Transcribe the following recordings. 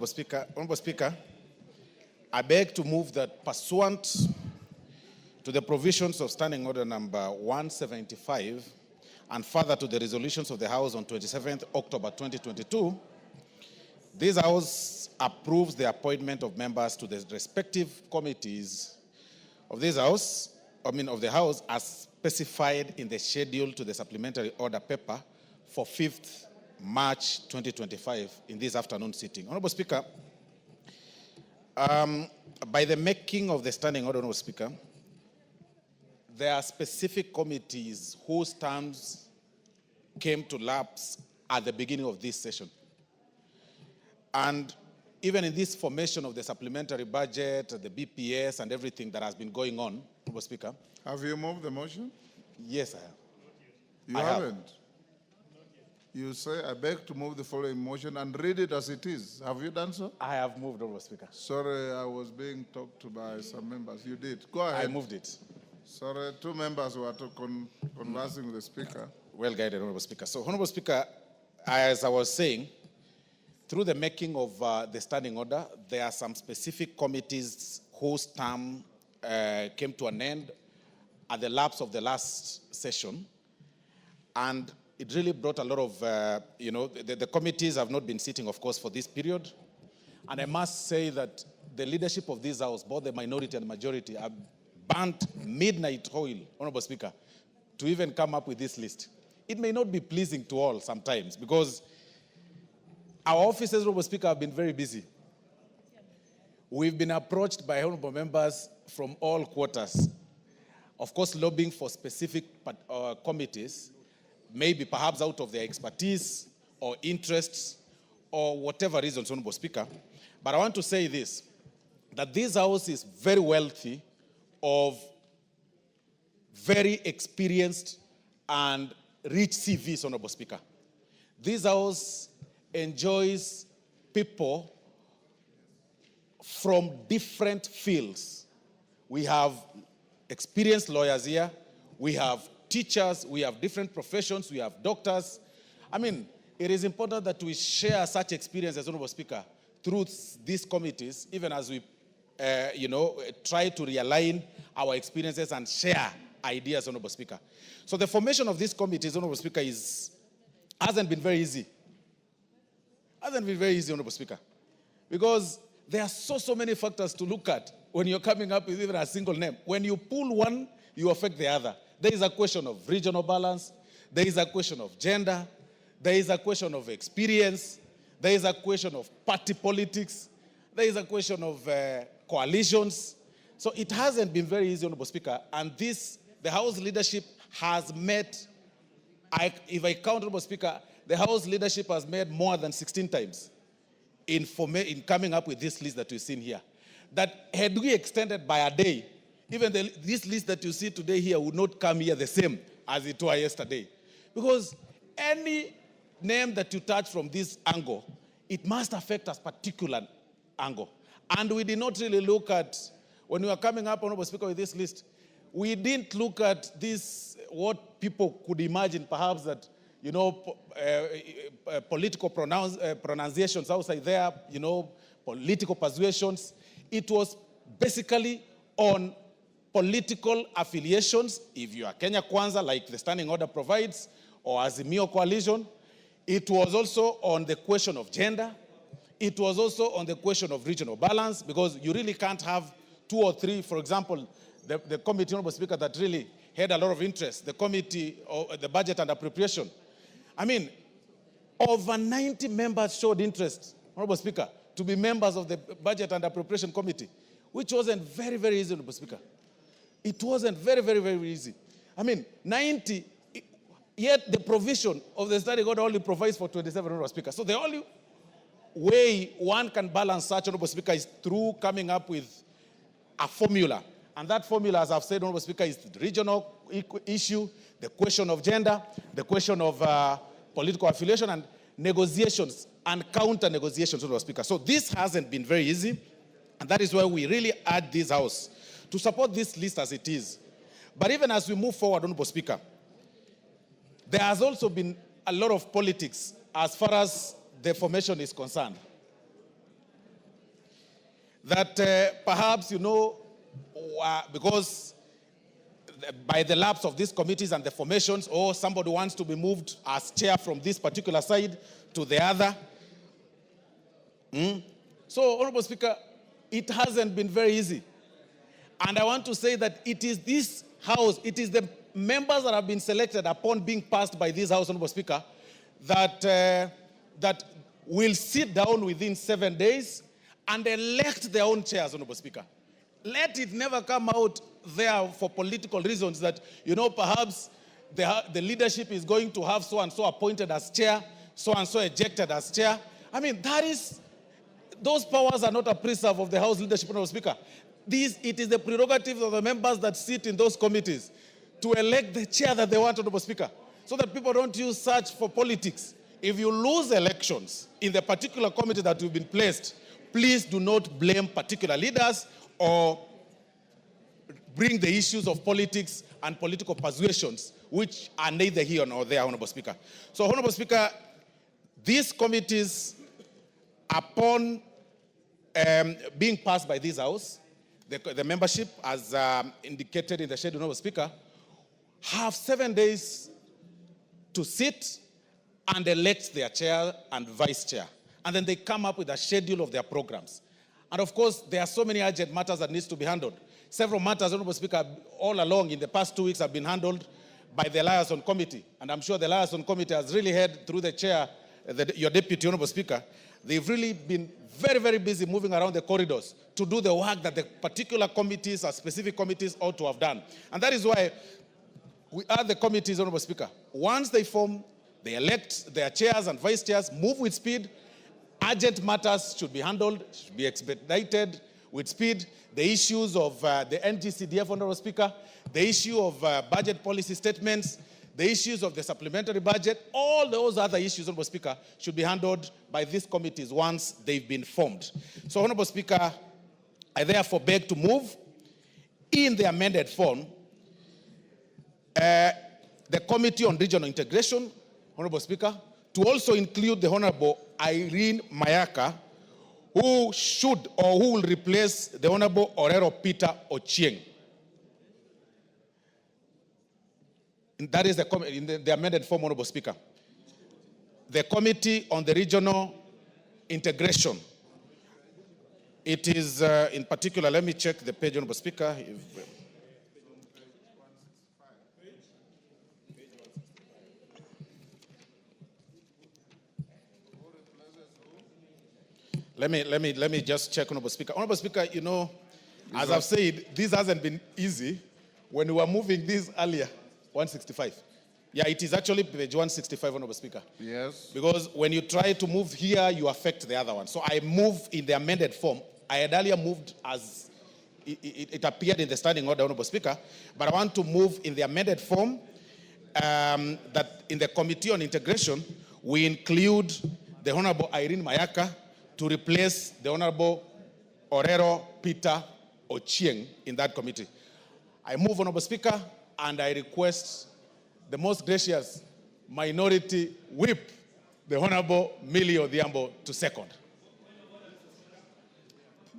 Honorable Speaker, I beg to move that pursuant to the provisions of Standing Order number 175 and further to the resolutions of the House on 27th October 2022, this House approves the appointment of members to the respective committees of this House, of the House, as specified in the schedule to the supplementary order paper for 5th March 2025 in this afternoon sitting. Honorable Speaker, by the making of the standing order, Honorable Speaker, there are specific committees whose terms came to lapse at the beginning of this session. And even in this formation of the supplementary budget, the BPS and everything that has been going on, Honorable Speaker. Have you moved the motion? Yes, I have. You haven't? You say, I beg to move the following motion and read it as it is. Have you done so? I have moved, Honorable Speaker. Sorry, I was being talked to by some members. You did. Go ahead. I moved it. Sorry, two members were conversing with the Speaker. Well guided, Honorable Speaker. So, Honorable Speaker, as I was saying, through the making of the standing order, there are some specific committees whose term came to an end at the lapse of the last session. And it really brought a lot of, the committees have not been sitting, of course, for this period. And I must say that the leadership of this House, both the minority and the majority, have burnt midnight oil, Honorable Speaker, to even come up with this list. It may not be pleasing to all sometimes because our officers, Honorable Speaker, have been very busy. We've been approached by honorable members from all quarters, of course, lobbying for specific committees, maybe perhaps out of their expertise or interests or whatever reasons, Honorable Speaker. But I want to say this, that this House is very wealthy of very experienced and rich CVs, Honorable Speaker. This House enjoys people from different fields. We have experienced lawyers here, we have teachers, we have different professions, we have doctors. I mean, it is important that we share such experiences, Honorable Speaker, through these committees, even as we, try to realign our experiences and share ideas, Honorable Speaker. So the formation of these committees, Honorable Speaker, hasn't been very easy. Hasn't been very easy, Honorable Speaker, because there are so many factors to look at when you're coming up with even a single name. When you pull one, you affect the other. There is a question of regional balance. There is a question of gender. There is a question of experience. There is a question of party politics. There is a question of coalitions. So it hasn't been very easy, Honorable Speaker. And the House leadership has met, if I count, Honorable Speaker, the House leadership has met more than 16 times in coming up with this list that we've seen here. That had we extended by a day, even this list that you see today here would not come here the same as it was yesterday. Because any name that you touch from this angle, it must affect a particular angle. And we did not really look at, when we were coming up, Honorable Speaker, with this list, we didn't look at this, what people could imagine perhaps that, political pronunciations outside there, political persuasions. It was basically on political affiliations, if you are Kenya Kwanza, like the standing order provides, or Azimio coalition. It was also on the question of gender. It was also on the question of regional balance, because you really can't have two or three, for example, the committee, Honorable Speaker, that really had a lot of interest, the committee, the budget and appropriation. I mean, over 90 members showed interest, Honorable Speaker, to be members of the budget and appropriation committee, which wasn't very, very easy, Honorable Speaker. It wasn't very, very, very easy. I mean, 90, yet the provision of the standing order only provides for 27, Honorable Speaker. So the only way one can balance such, Honorable Speaker, is through coming up with a formula. And that formula, as I've said, Honorable Speaker, is the regional issue, the question of gender, the question of political affiliation, and negotiations and counter-negotiations, Honorable Speaker. So this hasn't been very easy, and that is why we really urge this House to support this list as it is. But even as we move forward, Honorable Speaker, there has also been a lot of politics as far as the formation is concerned. that perhaps, because by the lapse of these committees and the formations, or somebody wants to be moved as chair from this particular side to the other. So, Honorable Speaker, it hasn't been very easy. And I want to say that it is this House, it is the members that have been selected upon being passed by this House, Honorable Speaker, that will sit down within 7 days and elect their own chairs, Honorable Speaker. Let it never come out there for political reasons that, perhaps the leadership is going to have so-and-so appointed as chair, so-and-so ejected as chair. I mean, those powers are not a preserve of the House leadership, Honorable Speaker. It is the prerogative of the members that sit in those committees to elect the chair that they want, Honorable Speaker, so that people don't use such for politics. If you lose elections in the particular committee that you've been placed, please do not blame particular leaders or bring the issues of politics and political persuasions, which are neither here nor there, Honorable Speaker. So, Honorable Speaker, these committees, upon being passed by this House, the membership, as indicated in the schedule, Honorable Speaker, have 7 days to sit and elect their chair and vice chair. And then they come up with a schedule of their programs. And of course, there are so many urgent matters that needs to be handled. Several matters, Honorable Speaker, all along in the past 2 weeks have been handled by the Liaison Committee. And I'm sure the Liaison Committee has really heard through the chair, your deputy, Honorable Speaker, they've really been very, very busy moving around the corridors to do the work that the particular committees or specific committees ought to have done. And that is why we are the committees, Honorable Speaker. Once they form, they elect their chairs and vice chairs, move with speed. Urgent matters should be handled, should be expedited with speed. The issues of the NGCDF, Honorable Speaker, the issue of budget policy statements, the issues of the supplementary budget, all those other issues, Honorable Speaker, should be handled by these committees once they've been formed. So, Honorable Speaker, I therefore beg to move in the amended form the Committee on Regional Integration, Honorable Speaker, to also include the Honorable Irene Mayaka, who should or who will replace the Honorable Orero Peter Ochieng. And that is the amended form, Honorable Speaker. The Committee on the Regional Integration. It is, in particular, let me check the page, Honorable Speaker. Let me just check, Honorable Speaker. Honorable Speaker, as I've said, this hasn't been easy. When we were moving this earlier, 165. Yeah, it is actually page 165, Honorable Speaker. Yes. Because when you try to move here, you affect the other one. So I move in the amended form. I had earlier moved as it appeared in the standing order, Honorable Speaker, but I want to move in the amended form that in the Committee on Integration, we include the Honorable Irene Mayaka to replace the Honorable Orero Peter Ochieng in that committee. I move, Honorable Speaker, and I request the most gracious minority whip, the Honorable Millie Odhiambo, to second.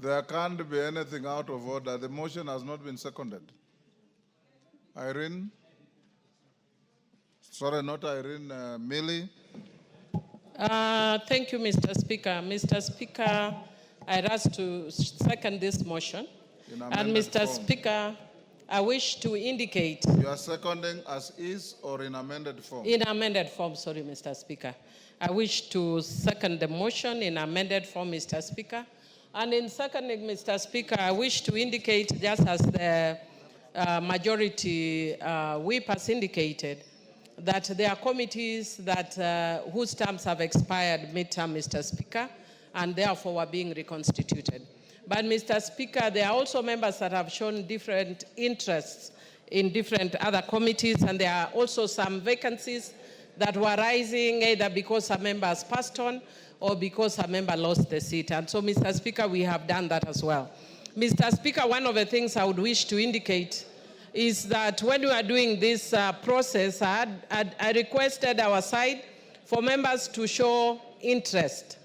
There can't be anything out of order. The motion has not been seconded. Irene? Sorry, not Irene, Millie? Thank you, Mr. Speaker. Mr. Speaker, I ask to second this motion. And Mr. Form. Speaker, I wish to indicate... You are seconding as is or in amended form? In amended form, sorry, Mr. Speaker. I wish to second the motion in amended form, Mr. Speaker. And in seconding, Mr. Speaker, I wish to indicate, just as the majority whip has indicated, that there are committees that whose terms have expired midterm, Mr. Speaker, and therefore were being reconstituted. But, Mr. Speaker, there are also members that have shown different interests in different other committees, and there are also some vacancies that were rising either because a member has passed on or because a member lost the seat. And so, Mr. Speaker, we have done that as well. Mr. Speaker, one of the things I would wish to indicate is that when we are doing this process, I requested our side for members to show interest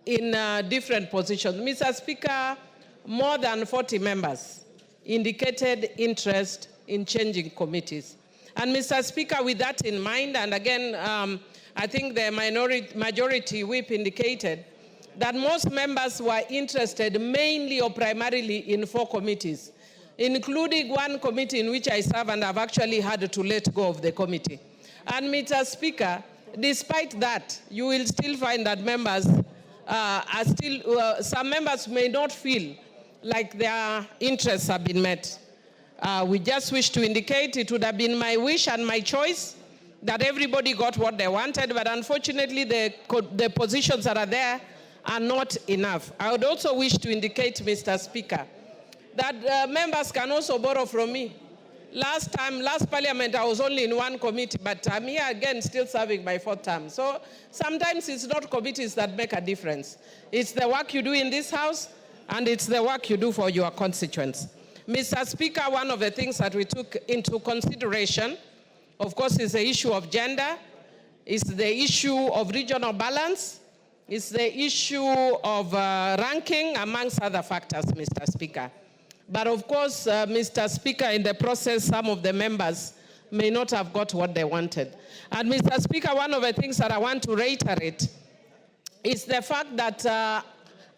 in different positions. Mr. Speaker, more than 40 members indicated interest in changing committees. And Mr. Speaker, with that in mind, and again, I think the majority whip indicated that most members were interested mainly or primarily in 4 committees, including one committee in which I serve, and I've actually had to let go of the committee. And Mr. Speaker, despite that, you will still find that members are still, some members may not feel like their interests have been met. We just wish to indicate it would have been my wish and my choice that everybody got what they wanted, but unfortunately the positions that are there are not enough. I would also wish to indicate, Mr. Speaker, that members can also borrow from me. Last parliament, I was only in one committee, but I'm here again still serving my 4th term. So sometimes it's not committees that make a difference. It's the work you do in this house, and it's the work you do for your constituents. Mr. Speaker, one of the things that we took into consideration, of course, is the issue of gender, is the issue of regional balance, is the issue of ranking, amongst other factors, Mr. Speaker. But of course, Mr. Speaker, in the process, some of the members may not have got what they wanted. And Mr. Speaker, one of the things that I want to reiterate is the fact that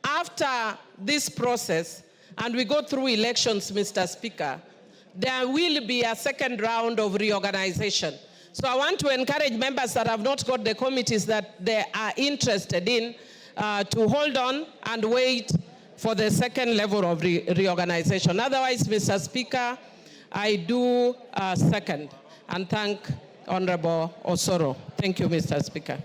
after this process, and we go through elections, Mr. Speaker, there will be a second round of reorganization. So I want to encourage members that have not got the committees that they are interested in to hold on and wait for the second level of reorganization. Otherwise, Mr. Speaker, I do second and thank Honorable Osoro. Thank you, Mr. Speaker.